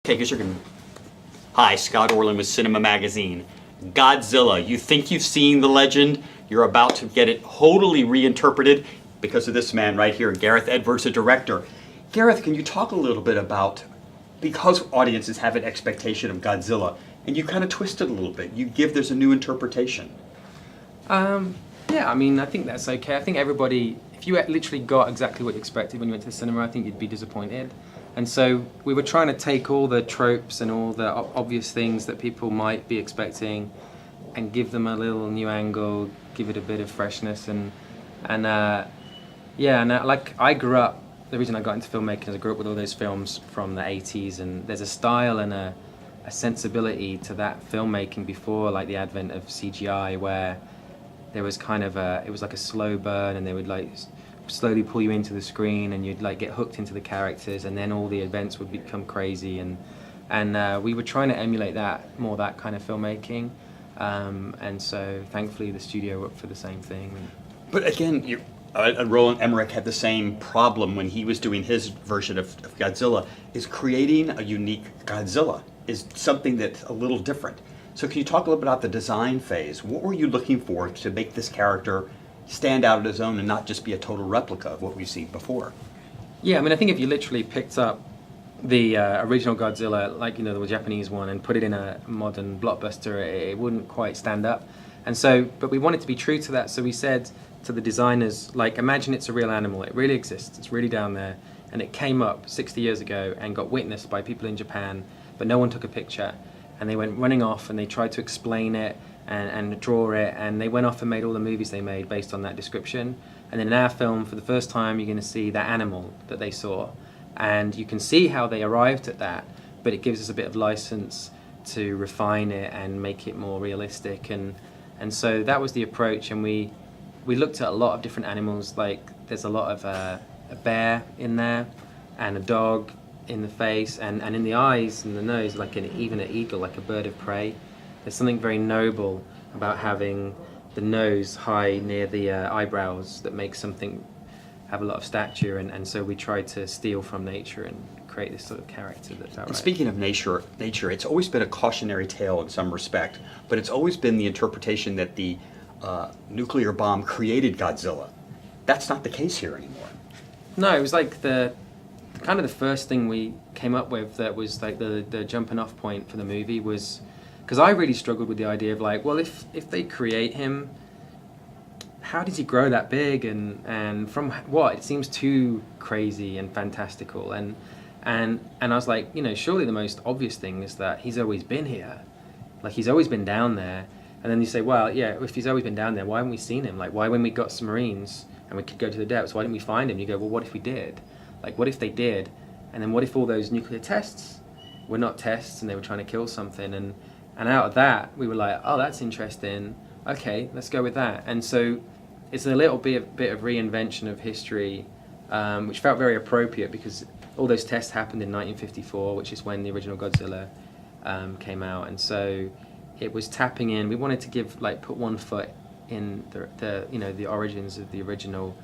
Okay, because you're going to... Hi, Scott Orlin with CINEMA-Magazin. Godzilla. You think you've seen the legend? You're about to get it totally reinterpreted because of this man right here, Gareth Edwards, the director. Gareth, can you talk a little bit about, because audiences have an expectation of Godzilla, and you kind of twist it a little bit. There's a new interpretation. Yeah, I mean, I think that's okay. I think everybody, if you literally got exactly what you expected when you went to the cinema, I think you'd be disappointed. And so we were trying to take all the tropes and all the obvious things that people might be expecting and give them a little new angle, give it a bit of freshness. Like I grew up, the reason I got into filmmaking is I grew up with all those films from the 80s, and there's a style and a sensibility to that filmmaking before like the advent of CGI, where there was kind of it was like a slow burn, and they would like slowly pull you into the screen, and you'd like get hooked into the characters, and then all the events would become crazy, and we were trying to emulate that kind of filmmaking, and so thankfully the studio were up for the same thing. But again, Roland Emmerich had the same problem when he was doing his version of Godzilla, is creating a unique Godzilla is something that's a little different. So can you talk a little bit about the design phase? What were you looking for to make this character stand out on his own and not just be a total replica of what we've seen before? Yeah, I mean, I think if you literally picked up the original Godzilla, like, the Japanese one, and put it in a modern blockbuster, it wouldn't quite stand up. And so, but we wanted to be true to that, so we said to the designers, like, imagine it's a real animal, it really exists, it's really down there, and it came up 60 years ago and got witnessed by people in Japan, but no one took a picture. And they went running off and they tried to explain it and draw it, and they went off and made all the movies they made based on that description. And then in our film, for the first time, you're going to see that animal that they saw, and you can see how they arrived at that, but it gives us a bit of license to refine it and make it more realistic, and so that was the approach. And we looked at a lot of different animals, like there's a lot of a bear in there, and a dog in the face, and in the eyes and the nose, like even an eagle, like a bird of prey. There's something very noble about having the nose high near the eyebrows that makes something have a lot of stature, and so we tried to steal from nature and create this sort of character that's outright. And speaking of nature, it's always been a cautionary tale in some respect, but it's always been the interpretation that the nuclear bomb created Godzilla. That's not the case here anymore. No, it was like the first thing we came up with that was like the jumping off point for the movie was, because I really struggled with the idea of like, well, if they create him, how does he grow that big, and from what? It seems too crazy and fantastical, and I was like, surely the most obvious thing is that he's always been here, like he's always been down there. And then you say, well, yeah, if he's always been down there, why haven't we seen him? Like, why when we got submarines and we could go to the depths, why didn't we find him? You go, well, what if we did? Like, what if they did? And then what if all those nuclear tests were not tests and they were trying to kill something? And out of that, we were like, oh, that's interesting. Okay, let's go with that. And so it's a little bit of reinvention of history, which felt very appropriate because all those tests happened in 1954, which is when the original Godzilla came out. And so it was tapping in. We wanted to put one foot in the origins of the original,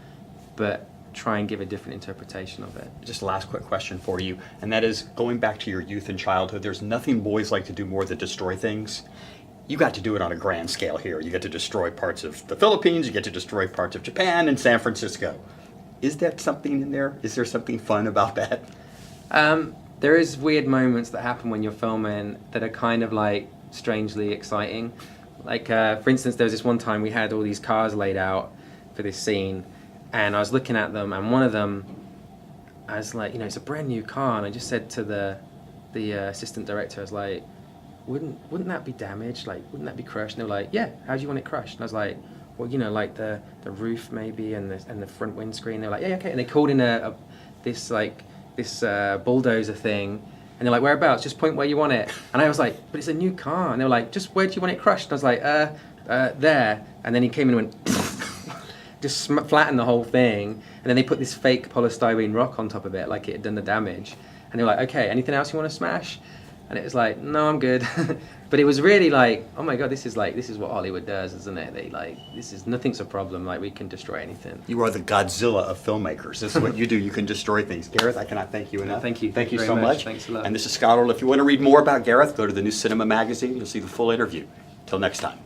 but try and give a different interpretation of it. Just a last quick question for you, and that is, going back to your youth and childhood, there's nothing boys like to do more than destroy things. You got to do it on a grand scale here. You get to destroy parts of the Philippines, you get to destroy parts of Japan and San Francisco. Is that something in there? Is there something fun about that? There is weird moments that happen when you're filming that are kind of like strangely exciting. Like, for instance, there was this one time we had all these cars laid out for this scene, and I was looking at them, and one of them, I was like, it's a brand new car, and I just said to the assistant director, I was like, wouldn't that be damaged? Like, wouldn't that be crushed? And they were like, yeah, how do you want it crushed? And I was like, well, like the roof maybe, and the front windscreen. They were like, yeah, okay. And they called in this bulldozer thing, and they're like, whereabouts? Just point where you want it. And I was like, but it's a new car. And they were like, just where do you want it crushed? And I was like, there. And then he came in and went, just flattened the whole thing. And then they put this fake polystyrene rock on top of it, like it had done the damage. And they were like, okay, anything else you want to smash? And it was like, no, I'm good. But it was really like, oh my God, this is what Hollywood does, isn't it? They like, nothing's a problem. Like, we can destroy anything. You are the Godzilla of filmmakers. This is what you do. You can destroy things. Gareth, I cannot thank you enough. Thank you. Thank you very so much. Thanks a lot. And this is Scott Orlin. If you want to read more about Gareth, go to the new Cinema Magazine. You'll see the full interview. Till next time.